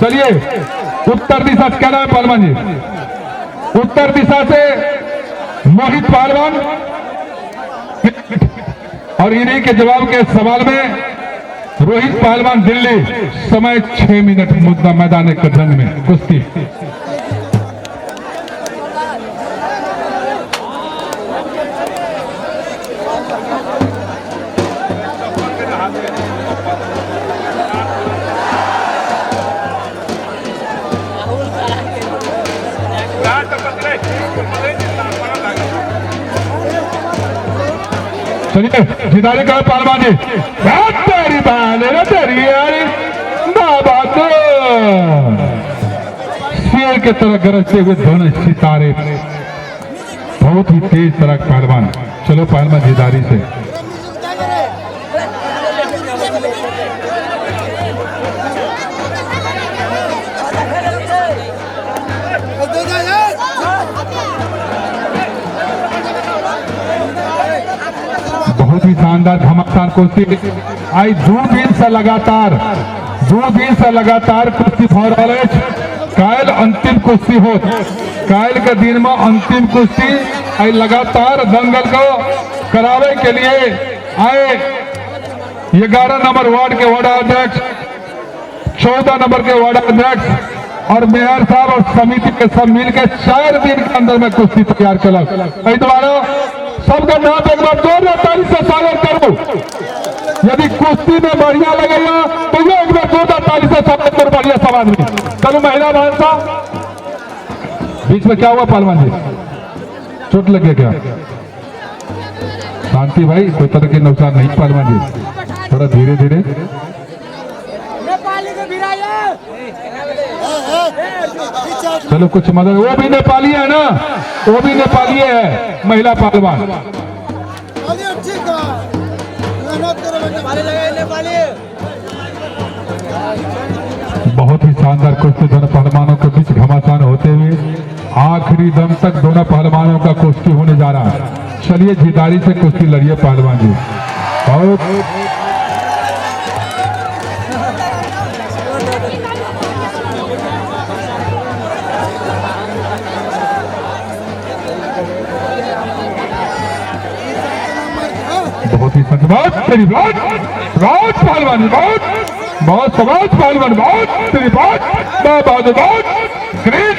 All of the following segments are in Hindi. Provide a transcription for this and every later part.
चलिए उत्तर दिशा से क्या नाम है पहलवान जी? उत्तर दिशा से मोहित पहलवान, और इन्हीं के जवाब के सवाल में रोहित पहलवान दिल्ली। समय 6 मिनट। मुद्दा मैदान के जंग में कुश्ती। चलिए जिताने का पहलवान जी। तेरी बहन है तेरी यारी बात। शेर के तरह गरजते हुए दोनों सितारे, बहुत ही तेज तरह पहलवान। चलो पहलवान जिदारी से। बहुत ही शानदार घमासान कुश्ती। आई 2 दिन से लगातार कुश्ती फॉरवर्ड कायल अंतिम कुश्ती हो। कायल के दिन में अंतिम कुश्ती आई लगातार दंगल को करावे के लिए आए 11 नंबर वार्ड के वार्ड अध्यक्ष, 14 नंबर के वार्ड अध्यक्ष और मेयर साहब और समिति के सब मिलकर 4 दिन के अंदर में कुश्ती तैयार कलक। दोबारा सबका नाम एक बार जोरदार ताली से स्वागत करो। यदि कुश्ती में बढ़िया लगेगा तो ये एक बार जोरदार ताली से स्वागत करो। बढ़िया समाज में चलो महिला बहन साहब। बीच में क्या हुआ पहलवान जी? चोट लग गया क्या? शांति भाई, कोई तरह के नुकसान नहीं पहलवान जी, थोड़ा धीरे धीरे। चलो कुछ मदद। वो भी नेपाली है ना, वो भी नेपाली है महिला पहलवान। बहुत ही शानदार कुश्ती दोनों पहलवानों के बीच घमासान होते हुए आखिरी दम तक दोनों पहलवानों का कुश्ती होने जा रहा है। चलिए जिदारी से कुश्ती लड़िए पहलवान जी। बहुत ही बहुत तेरी बहुत पहलवान, बहुत समाज पहलवान, बहुत तेरी बहुत ग्रेट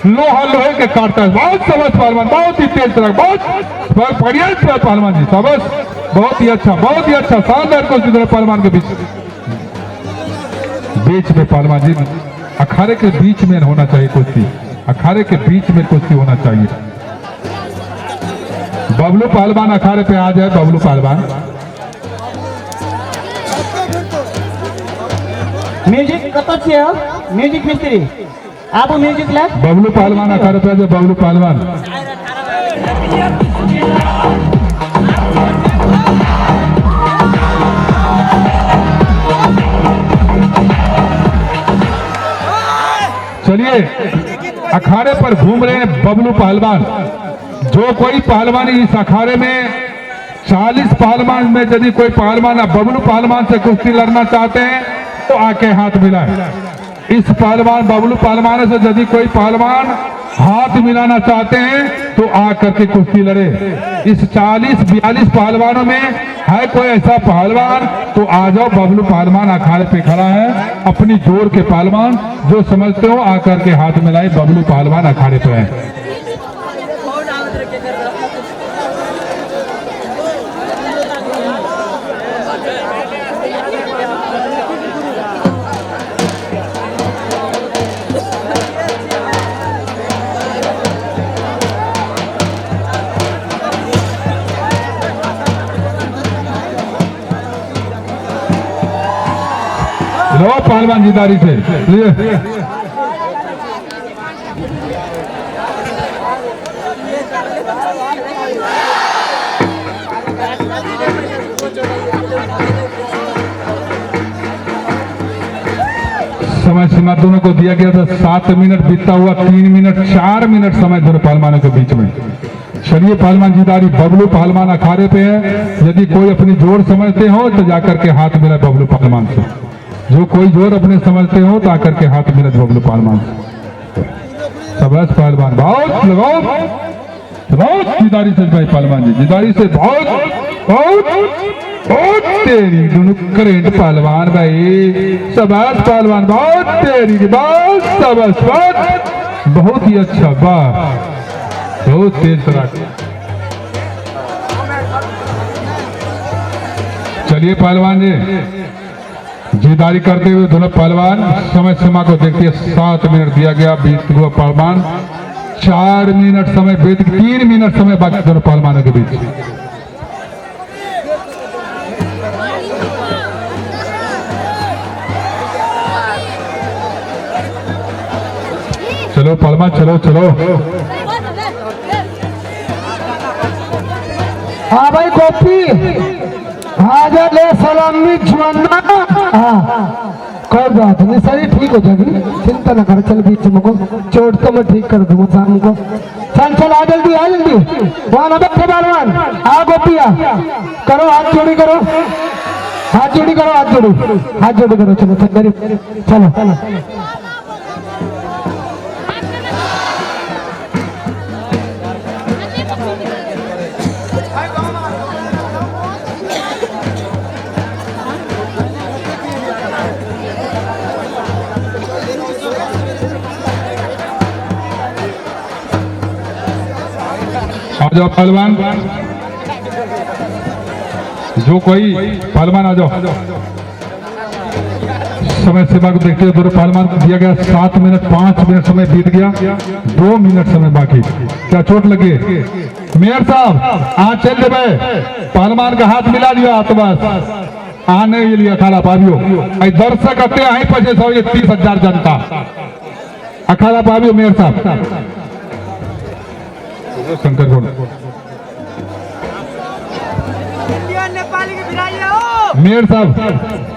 लोहा लोहे के काटता है। बहुत समझ पहलवान, बहुत ही तेज तरह, बहुत बढ़िया पहलवान जी। समझ बहुत ही अच्छा शानदार कुश्ती पहलवान के बीच में पहलवान जी। अखाड़े के बीच में होना चाहिए कुश्ती, अखाड़े के बीच में कुश्ती होना चाहिए। बबलू पहलवान अखाड़े पे आ जाए। बबलू पहलवान म्यूजिक कत म्यूजिक मिस्त्री आप म्यूजिक ला। बबलू पहलवान अखाड़े पे आ जाए। बबलू पहलवान चलिए अखाड़े पर घूम रहे हैं बबलू पहलवान। जो कोई पहलवान इस अखाड़े में 40 पहलवान में यदि कोई पहलवान बबलू पहलवान से कुश्ती लड़ना चाहते हैं तो आके हाथ मिलाए। इस पहलवान बबलू पहलवान से यदि कोई पहलवान हाथ मिलाना चाहते हैं तो आकर के कुश्ती लड़े। इस 40-42 पहलवानों में है कोई ऐसा पहलवान तो आ जाओ। बबलू पहलवान अखाड़े पे खड़ा है। अपनी जोर के पहलवान जो समझते हो आकर के हाथ मिलाए। बबलू पहलवान अखाड़े पे है। लो पहलवान जिदारी से समय सीमा दोनों को दिया गया था 7 मिनट। बीतता हुआ 3 मिनट 4 मिनट समय दोनों पहलवानों के बीच में। चलिए पहलवान जिदारी बबलू पहलवान अखाड़े पे है। यदि कोई अपनी जोर समझते हो तो जाकर के हाथ मिला बबलू पहलवान से। जो कोई जोर अपने समझते हो तो आकर के हाथ मिलत भोगलो पहलवान सबस पहलवान बहुत लगाओ बहुत जिदारी से भाई पहलवान जी जिदारी से बहुत बहुत बहुत तेरी दोनों करेंट पहलवान भाई सबस पहलवान बहुत तेरी की बस सबस बहुत ही अच्छा वाह बहुत तेज तराक चलिए पहलवान जी जीदारी करते हुए दोनों पहलवान समय सीमा को देखते 7 मिनट दिया गया बीत हुआ पहलवान 4 मिनट समय बीत 3 मिनट समय बाकी दोनों पहलवानों के बीच चलो पहलवान चलो चलो हाँ भाई कॉपी हाजा ले सलामी जुआना हाँ कोई बात नहीं सारी ठीक हो जाएगी चिंता ना कर चल बीच में को चोट तो मैं ठीक कर दूंगा शाम को चल चल आ जल्दी वहाँ ना बैठे पहलवान आ गोपिया करो हाथ जोड़ी करो हाथ जोड़ी करो हाथ जोड़ी करो चलो चलो चलो आ जाओ पहलवान जो कोई पहलवान आ जाओ समय सीमा को देखते हुए दोनों पहलवान को दिया गया 7 मिनट 5 मिनट समय बीत गया 2 मिनट समय बाकी क्या चोट लगी मेयर साहब आज चल दे पहलवान का हाथ मिला दिया तो बस आने के लिए अखाड़ा पावियो दर्शक आते हैं पचे 30,000 जनता अखाड़ा पावियो मेयर साहब शंकर मेयर साहब